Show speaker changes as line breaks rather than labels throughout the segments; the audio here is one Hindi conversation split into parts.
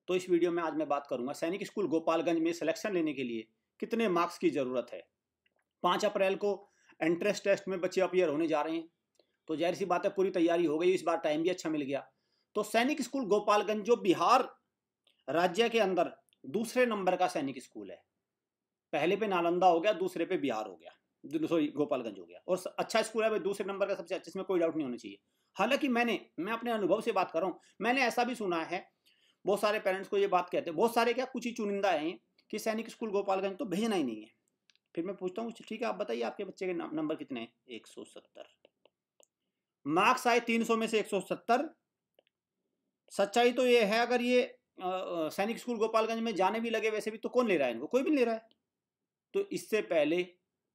तो इस वीडियो में आज मैं बात करूंगा सैनिक स्कूल गोपालगंज में सिलेक्शन लेने के लिए कितने मार्क्स की ज़रूरत है। 5 अप्रैल को एंट्रेंस टेस्ट में बच्चे अपीयर होने जा रहे हैं, तो जाहिर सी बात है पूरी तैयारी हो गई। इस बार टाइम भी अच्छा मिल गया। तो सैनिक स्कूल गोपालगंज जो बिहार राज्य के अंदर दूसरे नंबर का सैनिक स्कूल है, पहले पे नालंदा हो गया, दूसरे पे बिहार हो गया, सॉरी गोपालगंज हो गया, और अच्छा स्कूल है भाई, दूसरे नंबर का सबसे अच्छा, इसमें कोई डाउट नहीं होना चाहिए। हालांकि मैं अपने अनुभव से बात कर रहा हूँ, मैंने ऐसा भी सुना है, बहुत सारे पेरेंट्स को ये बात कहते हैं, बहुत सारे क्या कुछ ही चुनिंदा हैं कि सैनिक स्कूल गोपालगंज तो भेजना ही नहीं है। फिर मैं पूछता हूँ ठीक है आप बताइए आपके बच्चे के नंबर कितने हैं? 170 मार्क्स आए 300 में से 170। सच्चाई तो ये है, अगर ये सैनिक स्कूल गोपालगंज में जाने भी लगे वैसे भी तो कौन ले रहा है इनको? कोई भी नहीं ले रहा है। तो इससे पहले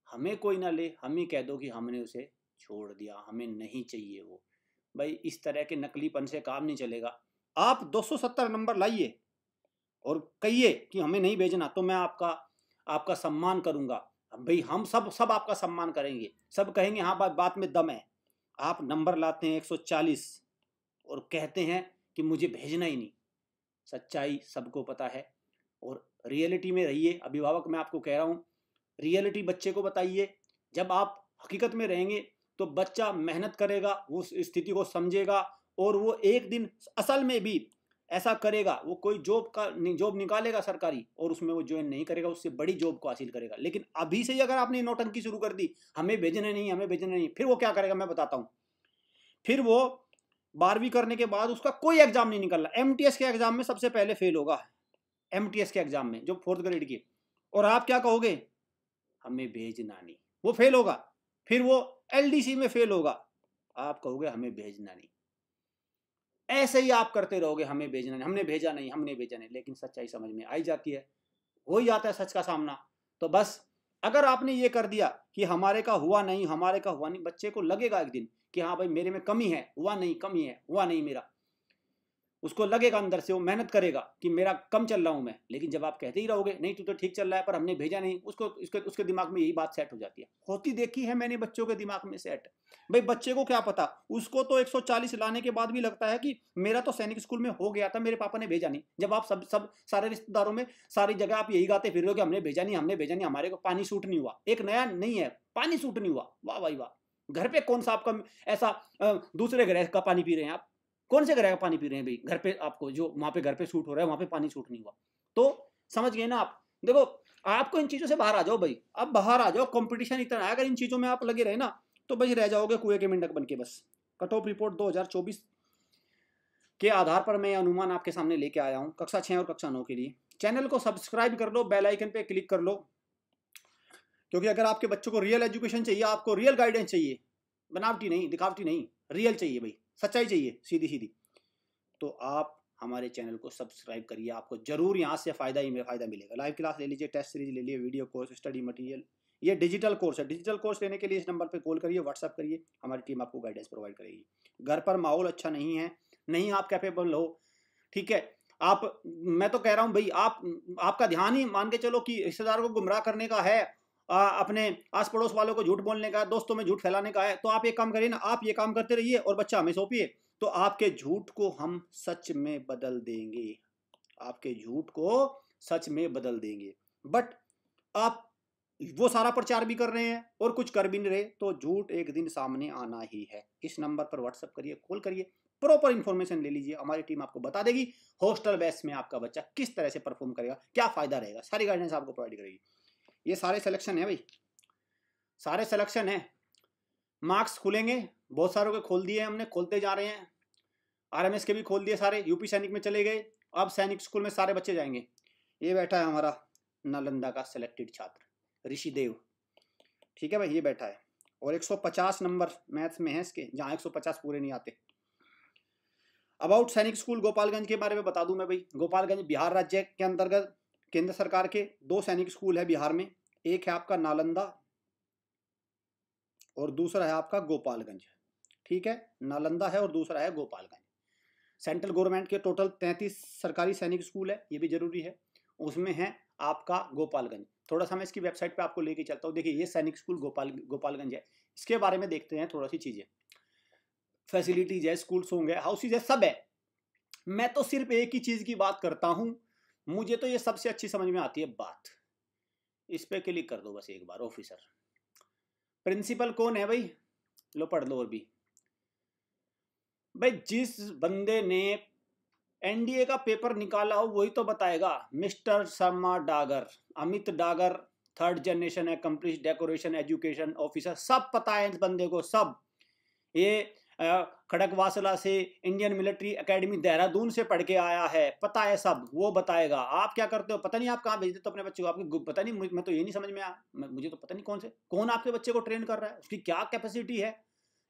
हमें कोई ना ले, हम ही कह दो कि हमने उसे छोड़ दिया, हमें नहीं चाहिए वो। भाई इस तरह के नकलीपन से काम नहीं चलेगा। आप 270 नंबर लाइए और कहिए कि हमें नहीं भेजना, तो मैं आपका सम्मान करूंगा। भाई हम सब आपका सम्मान करेंगे, सब कहेंगे हाँ बात में दम है। आप नंबर लाते हैं 140 और कहते हैं कि मुझे भेजना ही नहीं। सच्चाई सबको पता है, और रियलिटी में रहिए। अभिभावक मैं आपको कह रहा हूँ, रियलिटी बच्चे को बताइए। जब आप हकीकत में रहेंगे तो बच्चा मेहनत करेगा, वो उस स्थिति को समझेगा, और वो एक दिन असल में भी ऐसा करेगा। वो कोई जॉब निकालेगा सरकारी, और उसमें वो ज्वाइन नहीं करेगा, उससे बड़ी जॉब को हासिल करेगा। लेकिन अभी से ही अगर आपने नौटंकी शुरू कर दी, हमें भेजने नहीं, हमें भेजने नहीं, फिर वो क्या करेगा मैं बताता हूँ। फिर वो 12वीं करने के बाद उसका कोई एग्जाम नहीं निकल रहा, एमटीएस के एग्जाम में सबसे पहले फेल होगा, एमटीएस के एग्जाम में जो 4th ग्रेड की। और आप क्या कहोगे? हमें भेजना नहीं। वो फेल होगा, फिर वो एलडीसी में फेल होगा, आप कहोगे हमें भेजना नहीं। ऐसे ही आप करते रहोगे, हमें भेजना नहीं, हमने भेजा नहीं, हमने भेजा नहीं। लेकिन सच्चाई समझ में आई जाती है, हो ही जाता है सच का सामना। तो बस अगर आपने ये कर दिया कि हमारे का हुआ नहीं, हमारे का हुआ नहीं, बच्चे को लगेगा एक दिन कि हाँ भाई मेरे में कमी है, हुआ नहीं, कमी है, हुआ नहीं मेरा। उसको लगेगा अंदर से, वो मेहनत करेगा कि मेरा कम चल रहा हूं मैं। लेकिन जब आप कहते ही रहोगे नहीं तू तो ठीक चल रहा है पर हमने भेजा नहीं, उसके दिमाग में यही बात सेट हो जाती है। होती देखी है मैंने बच्चों के दिमाग में सेट। भाई बच्चे को क्या पता, उसको तो 140 लाने के बाद भी लगता है कि मेरा तो सैनिक स्कूल में हो गया था, मेरे पापा ने भेजा नहीं। जब आप सब सारे रिश्तेदारों में सारी जगह आप यही गाते फिर रहे हो कि हमने भेजा नहीं, हमने भेजा नहीं, हमारे को पानी सूट नहीं हुआ। एक नया नहीं है, पानी सूट नहीं हुआ, वाह भाई वाह। घर पे कौन सा आपका ऐसा दूसरे ग्रह का पानी पी रहे हैं आप? कौन से ग्रह का पानी पी रहे हैं भाई? घर पे आपको जो वहां पे घर पे सूट हो रहा है, वहां पे पानी सूट नहीं हुआ। तो समझ गए ना आप? देखो आपको इन चीजों से बाहर आ जाओ भाई, अब बाहर आ जाओ। कंपटीशन इतना है, अगर इन चीजों में आप लगे रहे ना तो बस रह जाओगे कुएं के मेंढक बन के। बस कट ऑफ रिपोर्ट 2024 के आधार पर मैं अनुमान आपके सामने लेके आया हूँ कक्षा 6 और कक्षा 9 के लिए। चैनल को सब्सक्राइब कर लो, बेल आइकन पे क्लिक कर लो, क्योंकि अगर आपके बच्चों को रियल एजुकेशन चाहिए, आपको रियल गाइडेंस चाहिए, बनावटी नहीं, दिखावटी नहीं, रियल चाहिए भाई, सच्चाई चाहिए सीधी सीधी, तो आप हमारे चैनल को सब्सक्राइब करिए। आपको जरूर यहाँ से फायदा मिलेगा। लाइव क्लास ले लीजिए, टेस्ट सीरीज ले लीजिए, वीडियो कोर्स, स्टडी मटेरियल, ये डिजिटल कोर्स है। डिजिटल कोर्स लेने के लिए इस नंबर पे कॉल करिए, व्हाट्सअप करिए, हमारी टीम आपको गाइडेंस प्रोवाइड करेगी। घर पर माहौल अच्छा नहीं है, नहीं आप कैपेबल हो, ठीक है, आप, मैं तो कह रहा हूँ भाई आपका ध्यान ही मान के चलो कि रिश्तेदारों को गुमराह करने का है, अपने आस पड़ोस वालों को झूठ बोलने का, दोस्तों में झूठ फैलाने का है, तो आप एक काम करिए ना, आप ये काम करते रहिए और बच्चा हमें सौंपिए, तो आपके झूठ को हम सच में बदल देंगे, आपके झूठ को सच में बदल देंगे। बट आप वो सारा प्रचार भी कर रहे हैं और कुछ कर भी नहीं रहे, तो झूठ एक दिन सामने आना ही है। इस नंबर पर व्हाट्सएप करिए, कॉल करिए, प्रॉपर इंफॉर्मेशन ले लीजिए, हमारी टीम आपको बता देगी हॉस्टल बेस में आपका बच्चा किस तरह से परफॉर्म करेगा, क्या फायदा रहेगा, सारी गाइडेंस आपको प्रोवाइड करेगी। ये सारे सिलेक्शन है भाई, सारे सिलेक्शन है। मार्क्स खुलेंगे, बहुत सारों के खोल दिए हमने, खोलते जा रहे हैं। आरएमएस के भी खोल दिए सारे, यूपी सैनिक में चले गए, अब सैनिक स्कूल में सारे बच्चे जाएंगे। ये बैठा है हमारा नालंदा का सिलेक्टेड छात्र ऋषिदेव, ठीक है भाई, ये बैठा है, और 150 नंबर मैथ्स में है इसके, जहाँ 150 पूरे नहीं आते। अबाउट सैनिक स्कूल गोपालगंज के बारे में बता दूं मैं भाई। गोपालगंज बिहार राज्य के अंतर्गत केंद्र सरकार के 2 सैनिक स्कूल है बिहार में। एक है आपका नालंदा और दूसरा है आपका गोपालगंज, ठीक है, नालंदा है और दूसरा है गोपालगंज। सेंट्रल गवर्नमेंट के टोटल 33 सरकारी सैनिक स्कूल है, ये भी जरूरी है, उसमें है आपका गोपालगंज। थोड़ा सा मैं इसकी वेबसाइट पे आपको लेके चलता हूँ। देखिए ये सैनिक स्कूल गोपालगंज है, इसके बारे में देखते हैं थोड़ा सी चीजें। फैसिलिटीज है, स्कूल्स होंगे, हाउसेज है, सब है। मैं तो सिर्फ एक ही चीज की बात करता हूं, मुझे तो ये सबसे अच्छी समझ में आती है बात। इस पे क्लिक कर दो बस एक बार, ऑफिसर। प्रिंसिपल कौन है भाई? लो पढ़ लो। और भी भाई, जिस बंदे ने एनडीए का पेपर निकाला हो वही तो बताएगा। Mister Sharma Dagar, Amit Dagar, 3rd generation accomplish decoration education officer, सब पता है इस बंदे को, सब। ये खड़गवासला से इंडियन मिलिट्री एकेडमी देहरादून से पढ़ के आया है, पता है सब, वो बताएगा। आप क्या करते हो पता नहीं, आप कहाँ भेज देते हो अपने बच्चे को, आपके पता नहीं। मैं तो ये नहीं समझ में आया, मुझे तो पता नहीं कौन आपके बच्चे को ट्रेन कर रहा है, उसकी क्या कैपेसिटी है।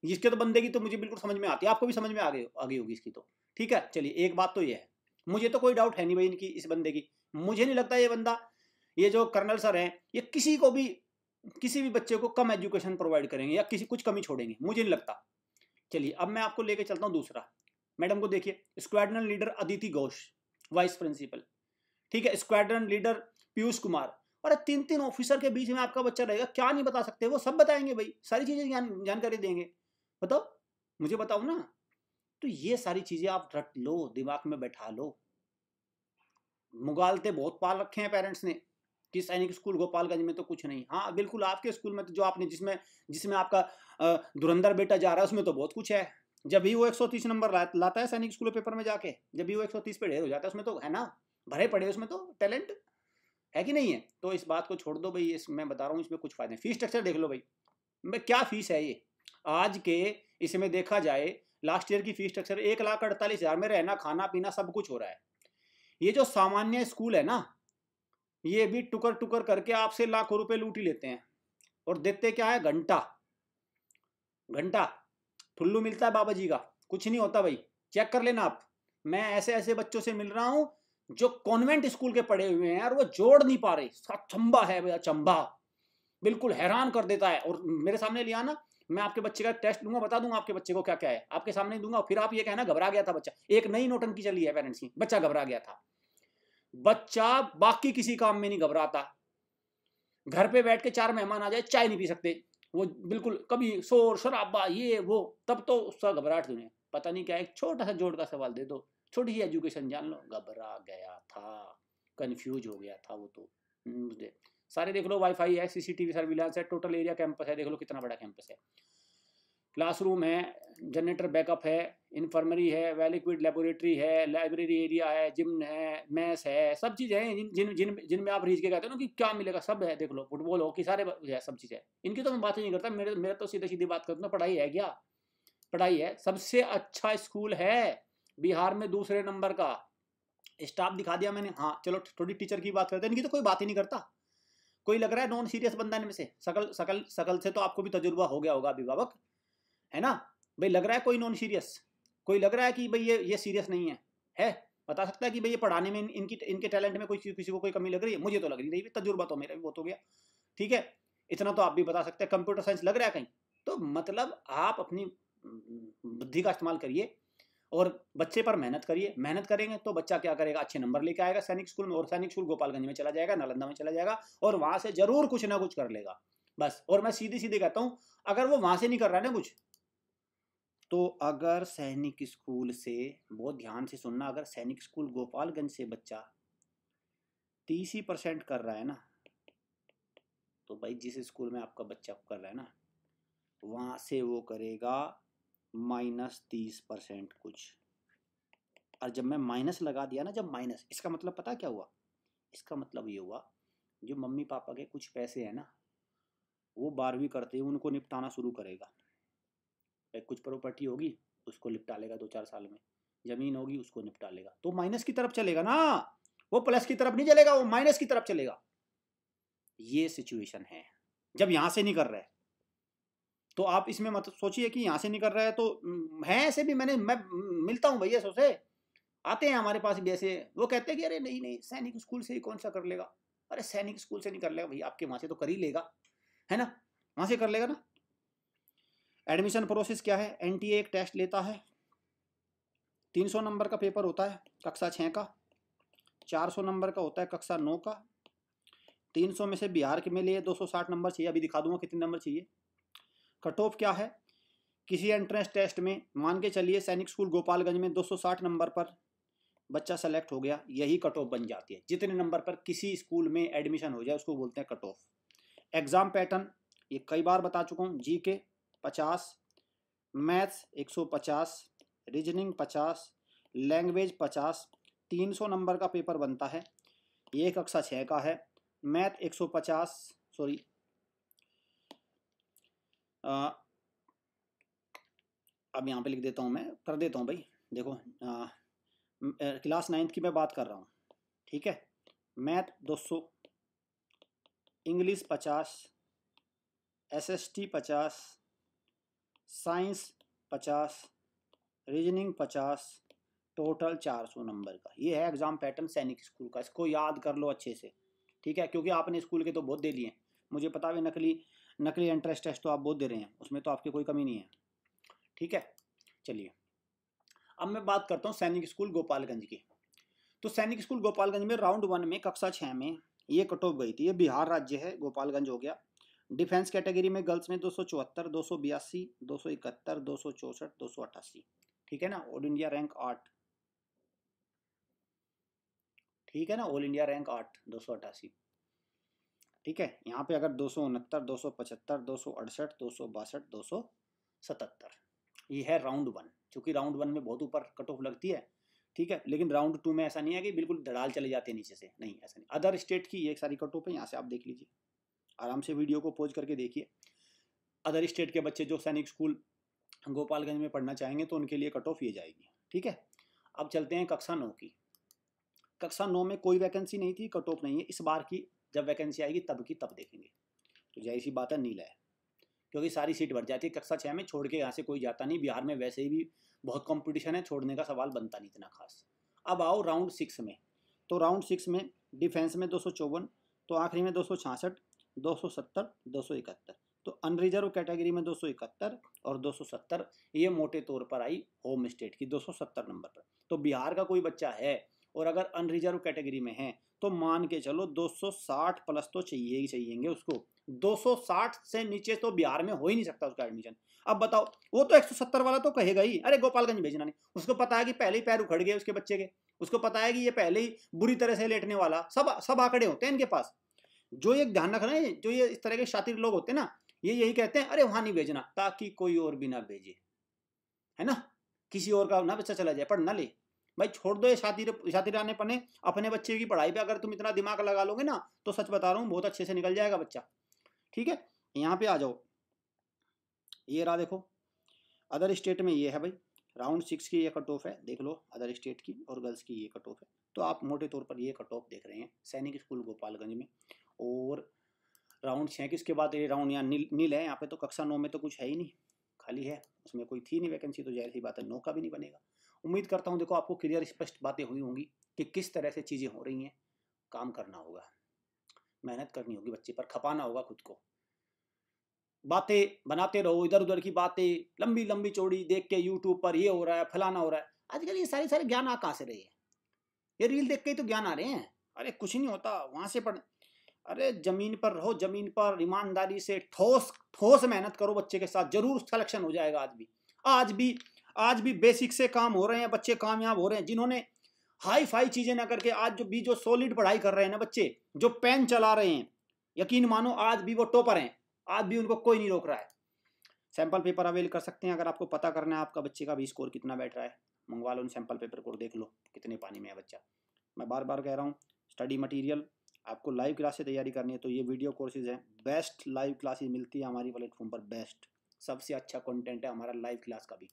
इसके तो बंदे की तो मुझे बिल्कुल समझ में आती है, आपको भी समझ में आ गई होगी इसकी तो। ठीक है, चलिए एक बात तो ये है, मुझे तो कोई डाउट है नहीं भाई इनकी, इस बंदे की। मुझे नहीं लगता ये बंदा, ये जो कर्नल सर हैं, ये किसी को भी, किसी भी बच्चे को कम एजुकेशन प्रोवाइड करेंगे या किसी कुछ कमी छोड़ेंगे, मुझे नहीं लगता। चलिए अब मैं आपको लेके चलता हूँ दूसरा। मैडम को देखिए, squadron leader Aditi Ghosh, vice principal. ठीक है, स्क्वाड्रन लीडर पीयूष कुमार। और 3 ऑफिसर के बीच में आपका बच्चा रहेगा, क्या नहीं बता सकते, वो सब बताएंगे भाई, सारी चीजें जानकारी देंगे। बताओ, मुझे बताओ ना। तो ये सारी चीजें आप रट लो, दिमाग में बैठा लो। मुगालते बहुत पाल रखे हैं पेरेंट्स ने कि सैनिक स्कूल गोपालगंज में तो कुछ नहीं। हाँ बिल्कुल, आपके स्कूल में तो जो आपने जिसमें आपका धुरंधर बेटा जा रहा है उसमें तो बहुत कुछ है। जब भी वो 130 नंबर लाता है सैनिक स्कूल पेपर में जाके, जब भी वो 130 पे ढेर हो जाता है, उसमें तो है ना, भरे पड़े उसमें तो टैलेंट है कि नहीं है। तो इस बात को छोड़ दो भाई, मैं बता रहा हूँ इसमें कुछ फायदे। फीस स्ट्रक्चर देख लो भाई, क्या फीस है ये आज के, इसमें देखा जाए लास्ट ईयर की फीस स्ट्रक्चर 1,48,000 में रहना खाना पीना सब कुछ हो रहा है। ये जो सामान्य स्कूल है ना, ये भी टुकर टुकर करके आपसे लाखों रुपए लूट ही लेते हैं। और देते क्या है, घंटा घंटा ठुल्लू मिलता है बाबा जी का, कुछ नहीं होता भाई, चेक कर लेना आप। मैं ऐसे ऐसे बच्चों से मिल रहा हूं जो कॉन्वेंट स्कूल के पढ़े हुए हैं और वो जोड़ नहीं पा रहे, चंबा है भैया, चंबा, बिल्कुल हैरान कर देता है। और मेरे सामने लिया ना, मैं आपके बच्चे का टेस्ट दूंगा, बता दूंगा आपके बच्चे को क्या क्या है, आपके सामने दूंगा। फिर आप ये कहना घबरा गया था बच्चा। एक नई नौटंकी चली है पेरेंट्स की, बच्चा घबरा गया था। बच्चा बाकी किसी काम में नहीं घबराता, घर पे बैठ के 4 मेहमान आ जाए चाय नहीं पी सकते वो, बिल्कुल कभी शोर शराबा ये वो, तब तो उसका घबराहट दुनिया। पता नहीं क्या, एक छोटा सा जोड़ का सवाल दे दो, छोटी सी एजुकेशन जान लो, घबरा गया था, कंफ्यूज हो गया था वो तो। सारे देख लो, वाईफाई है, सीसीटीवी सर्विलांस है, टोटल एरिया कैंपस है, देख लो कितना बड़ा कैंपस है, क्लासरूम है, जनरेटर बैकअप है, इन्फर्मरी है, वेल लिक्विड लेबोरेटरी है, लाइब्रेरी एरिया है, जिम है, मैस है, सब चीज़ है। जिनमें आप रीच के कहते हो ना कि क्या मिलेगा, सब है। देख लो, फुटबॉल हॉकी सारे है, सब चीज़ है। इनकी तो मैं बात ही नहीं करता, मेरे तो सीधी सीधी बात करता हूँ, पढ़ाई है क्या, पढ़ाई है। सबसे अच्छा स्कूल है बिहार में, दूसरे नंबर का। स्टाफ दिखा दिया मैंने। हाँ चलो, थोड़ी टीचर की बात करते हैं, इनकी तो कोई बात ही नहीं करता। कोई लग रहा है नॉन सीरियस बंदा इनमें से, सकल से तो आपको भी तजुर्बा हो गया होगा अभिभावक, है ना भाई। लग रहा है कोई नॉन सीरियस, कोई लग रहा है कि भाई ये सीरियस नहीं है बता सकता है कि भाई ये पढ़ाने में इनके टैलेंट में कोई किसी को कोई कमी लग रही है? मुझे तो लग नहीं रही, तजुर्बा तो मेरा भी बहुत हो गया। ठीक है, इतना तो आप भी बता सकते हैं। कंप्यूटर साइंस लग रहा है कहीं? तो मतलब आप अपनी बुद्धि का इस्तेमाल करिए और बच्चे पर मेहनत करिए। मेहनत करेंगे तो बच्चा क्या करेगा, अच्छे नंबर लेके आएगा सैनिक स्कूल में, और सैनिक स्कूल गोपालगंज में चला जाएगा, नालंदा में चला जाएगा, और वहां से जरूर कुछ ना कुछ कर लेगा बस। और मैं सीधी सीधी कहता हूं, अगर वो वहां से नहीं कर रहा है ना कुछ, तो अगर सैनिक स्कूल से, बहुत ध्यान से सुनना, अगर सैनिक स्कूल गोपालगंज से बच्चा 30% कर रहा है ना, तो भाई जिस स्कूल में आपका बच्चा कर रहा है ना, वहां से वो करेगा -30% कुछ। और जब मैं माइनस लगा दिया ना, जब माइनस, इसका मतलब पता क्या हुआ? इसका मतलब ये हुआ, जो मम्मी पापा के कुछ पैसे हैं ना, वो 12वीं करते ही उनको निपटाना शुरू करेगा। कुछ प्रॉपर्टी होगी उसको निपटा लेगा 2-4 साल में, जमीन होगी उसको निपटा लेगा, तो माइनस की तरफ चलेगा ना, वो प्लस की तरफ नहीं चलेगा, वो माइनस की तरफ चलेगा। ये सिचुएशन है जब यहां से नहीं कर रहा है। तो आप इसमें मत सोचिए कि यहां से नहीं कर रहा है तो है, ऐसे भी मैं मिलता हूँ भैया से, आते हैं हमारे पास भी ऐसे, वो कहते हैं कि अरे नहीं नहीं सैनिक स्कूल से ही कौन सा कर लेगा। अरे सैनिक स्कूल से नहीं कर लेगा भैया, आपके वहां से तो कर ही लेगा, है ना, वहां से कर लेगा ना। एडमिशन प्रोसेस क्या है? एनटीए एक टेस्ट लेता है, 300 नंबर का पेपर होता है कक्षा 6 का, 400 नंबर का होता है कक्षा 9 का, 300 में से बिहार के में लिए 260 नंबर चाहिए, अभी दिखा दूंगा कितने नंबर चाहिए। कट ऑफ क्या है? किसी एंट्रेंस टेस्ट में मान के चलिए सैनिक स्कूल गोपालगंज में 260 नंबर पर बच्चा सेलेक्ट हो गया, यही कट ऑफ बन जाती है। जितने नंबर पर किसी स्कूल में एडमिशन हो जाए उसको बोलते हैं कट ऑफ। एग्जाम पैटर्न ये कई बार बता चुका हूँ। GK 50, maths 150, reasoning 50, language 50, 300 number का पेपर बनता है। ये कक्षा 6 का है। मैथ 150, सॉरी अब यहाँ पे लिख देता हूँ, मैं कर देता हूँ भाई। देखो क्लास 9th की मैं बात कर रहा हूँ, ठीक है। Math 200, English 50, SST 50, science 50, reasoning 50, total 400 number का। ये है एग्ज़ाम पैटर्न सैनिक स्कूल का। इसको याद कर लो अच्छे से, ठीक है, क्योंकि आपने स्कूल के तो बहुत दे लिए। मुझे पता है नकली एंट्रेंस टेस्ट तो आप बहुत दे रहे हैं, उसमें तो आपकी कोई कमी नहीं है, ठीक है। चलिए अब मैं बात करता हूँ सैनिक स्कूल गोपालगंज की। तो सैनिक स्कूल गोपालगंज में राउंड 1 में कक्षा 6 में ये कट ऑफ गई थी। ये बिहार राज्य है, गोपालगंज हो गया। डिफेंस कैटेगरी में गर्ल्स में 274, 282, 271, 264, 288, ठीक है ना। ऑल इंडिया रैंक 8, ठीक है ना, ऑल इंडिया रैंक 8, 288, ठीक है। यहाँ पे अगर 269, 275, 268, 262, 277, ये है राउंड 1। क्योंकि राउंड 1 में बहुत ऊपर कट ऑफ लगती है, ठीक है। लेकिन राउंड 2 में ऐसा नहीं है कि बिल्कुल धड़ाल चले जाते हैं नीचे से, नहीं, ऐसा नहीं। अदर स्टेट की ये सारी कट ऑफ है, यहाँ से आप देख लीजिए, आराम से वीडियो को पॉज करके देखिए। अदर स्टेट के बच्चे जो सैनिक स्कूल गोपालगंज में पढ़ना चाहेंगे तो उनके लिए कट ऑफ ये जाएगी, ठीक है। अब चलते हैं कक्षा 9 की। कक्षा 9 में कोई वैकेंसी नहीं थी, कट ऑफ नहीं है इस बार की। जब वैकेंसी आएगी तब की तब देखेंगे। तो जाहिर सी बात है नीला है, क्योंकि सारी सीट भर जाती है कक्षा 6 में, छोड़ के यहाँ से कोई जाता नहीं। बिहार में वैसे ही भी बहुत कंपटीशन है, छोड़ने का सवाल बनता नहीं इतना खास। अब आओ राउंड 6 में। तो राउंड 6 में डिफेंस में 254, तो आखिरी में 266, 270, 271। तो अनरिजर्व कैटेगरी में 271 और 270, ये मोटे तौर पर आई होम स्टेट की 270 नंबर पर। तो बिहार का कोई बच्चा है और अगर अनरिजर्व कैटेगरी में है तो मान के चलो 260 प्लस तो चाहिए ही चाहिएंगे उसको। 260 से नीचे तो बिहार में हो ही नहीं सकता उसका एडमिशन। अब बताओ, वो तो 170 वाला तो कहेगा ही अरे गोपालगंज भेजना नहीं। उसको पता है कि पहले ही पैर उखड़ गए उसके बच्चे के, उसको पता है कि ये पहले ही बुरी तरह से लेटने वाला, सब आंकड़े होते हैं इनके पास। जो ये ध्यान रखना है, जो ये इस तरह के शातिर लोग होते हैं ना, ये यही कहते हैं अरे वहां नहीं भेजना ताकि कोई और भी ना भेजे, है ना, किसी और का ना बच्चा चला जाए पढ़ ना ले। भाई छोड़ दो ये शातिराने पने, अपने बच्चे की पढ़ाई पे अगर तुम इतना दिमाग लगा लोगे ना तो सच बता रहा हूँ बहुत अच्छे से निकल जाएगा बच्चा, ठीक है। यहाँ पे आ जाओ, ये रहा देखो अदर स्टेट में ये है भाई। राउंड 6 की ये कट ऑफ है, देख लो अदर स्टेट की और गर्ल्स की ये कट ऑफ है। तो आप मोटे तौर पर ये कट ऑफ देख रहे हैं सैनिक स्कूल गोपालगंज में। और राउंड 6 के बाद ये राउंड यहाँ नील है। यहाँ पे तो कक्षा 9 में तो कुछ है ही नहीं, खाली है, उसमें कोई थी नहीं वैकेंसी, तो जाहिर सी बात है 9 का भी नहीं बनेगा। उम्मीद करता हूँ देखो आपको क्लियर स्पष्ट बातें हुई होंगी कि किस तरह से चीज़ें हो रही हैं। काम करना होगा, मेहनत करनी होगी, बच्चे पर खपाना होगा खुद को। बातें बनाते रहो, इधर उधर की बातें लंबी लंबी चौड़ी देख के यूट्यूब पर ये हो रहा है फलाना हो रहा है। आजकल ये सारे ज्ञान आ कहाँ से रही है? ये रील देख के ही तो ज्ञान आ रहे हैं। अरे कुछ नहीं होता वहां से पढ़। अरे जमीन पर रहो, जमीन पर ईमानदारी से ठोस ठोस मेहनत करो बच्चे के साथ, जरूर सिलेक्शन हो जाएगा। आज भी बेसिक से काम हो रहे हैं बच्चे, कामयाब हो रहे हैं। जिन्होंने हाई फाई चीजें ना करके आज जो सॉलिड पढ़ाई कर रहे हैं ना बच्चे, जो पेन चला रहे हैं, यकीन मानो आज भी वो टॉपर हैं, आज भी उनको कोई नहीं रोक रहा है। सैंपल पेपर अवेल कर सकते हैं अगर आपको पता करना है आपका बच्चे का भी स्कोर कितना बैठ रहा है, मंगवा लो उन सैंपल पेपर को, देख लो कितने पानी में है बच्चा। मैं बार बार कह रहा हूँ स्टडी मटेरियल आपको लाइव क्लास से तैयारी करनी है तो ये वीडियो कोर्सेज हैं, बेस्ट लाइव क्लासेज मिलती है हमारी प्लेटफॉर्म पर, बेस्ट सबसे अच्छा कंटेंट है हमारा लाइव क्लास का भी।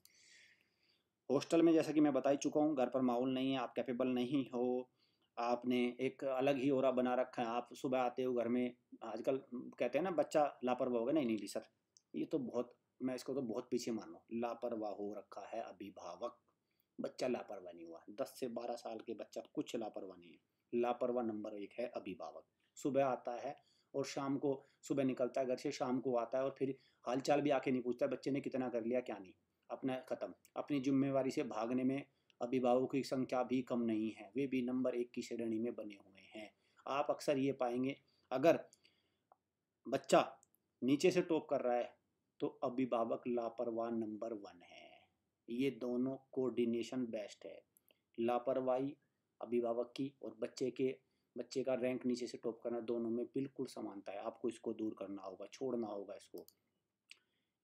हॉस्टल में जैसा कि मैं बता ही चुका हूँ, घर पर माहौल नहीं है, आप कैपेबल नहीं हो, आपने एक अलग ही ओरा बना रखा है। आप सुबह आते हो घर में, आजकल कहते हैं ना बच्चा लापरवाह हो गया, नहीं नहीं सर, ये तो बहुत, मैं इसको तो बहुत पीछे मानो, लापरवाह हो रखा है अभिभावक। बच्चा लापरवाह नहीं हुआ, 10 से 12 साल के बच्चा कुछ लापरवाह नहीं है। लापरवाह नंबर 1 है अभिभावक। सुबह आता है और शाम को, सुबह निकलता है घर से, शाम को आता है और फिर हालचाल भी आके नहीं पूछता बच्चे ने कितना कर लिया क्या नहीं, अपना खत्म। अपनी जिम्मेवारी से भागने में अभिभावकों की संख्या भी कम नहीं है, वे भी नंबर 1 की श्रेणी में बने हुए हैं। आप अक्सर ये पाएंगे अगर बच्चा नीचे से टॉप कर रहा है तो अभिभावक लापरवाह नंबर 1 है। ये दोनों कोऑर्डिनेशन बेस्ट है, लापरवाही अभिभावक की और बच्चे का रैंक नीचे से टॉप करना, दोनों में बिल्कुल समानता है। आपको इसको दूर करना होगा, छोड़ना होगा इसको।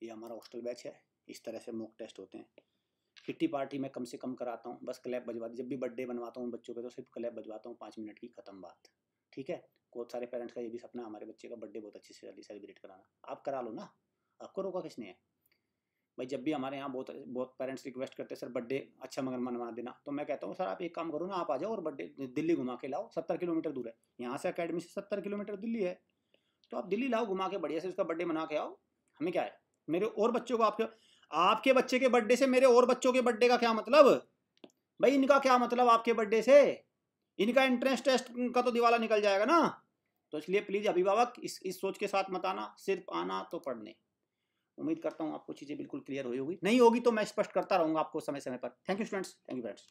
ये हमारा हॉस्टल बैच है, इस तरह से मॉक टेस्ट होते हैं। किट्टी पार्टी में कम से कम कराता हूँ, बस क्लैप बजवा दी। जब भी बर्थडे बनवाता हूँ बच्चों के तो सिर्फ क्लैप बजवाता हूँ, 5 मिनट की, खत्म बात। ठीक है। बहुत सारे पेरेंट्स का ये भी सपना है हमारे बच्चे का बर्थडे बहुत अच्छे से सेलिब्रेट कराना। आप करा लो ना, आपको रोका किसने है भाई। जब भी हमारे यहाँ बहुत बहुत पेरेंट्स रिक्वेस्ट करते हैं सर बर्थडे अच्छा मगर मनवा देना, तो मैं कहता हूँ सर आप एक काम करो ना, आप आ जाओ और बर्थडे दिल्ली घुमा के लाओ। 70 किलोमीटर दूर है यहाँ से, अकेडमी से 70 किलोमीटर दिल्ली है, तो आप दिल्ली लाओ घुमा के, बढ़िया से उसका बर्थडे मना के आओ। हमें क्या है, मेरे और बच्चों को आपके बच्चे के बर्थडे से मेरे और बच्चों के बर्थडे का क्या मतलब भाई? इनका क्या मतलब आपके बर्थडे से? इनका एंट्रेंस टेस्ट का तो दिवाला निकल जाएगा ना। तो इसलिए प्लीज अभिभावक इस सोच के साथ मत आना, सिर्फ आना तो पढ़ने। उम्मीद करता हूँ आपको चीज़ें बिल्कुल क्लियर हुई होगी, नहीं होगी तो मैं स्पष्ट करता रहूँगा आपको समय समय पर। Thank you students, thank you friends.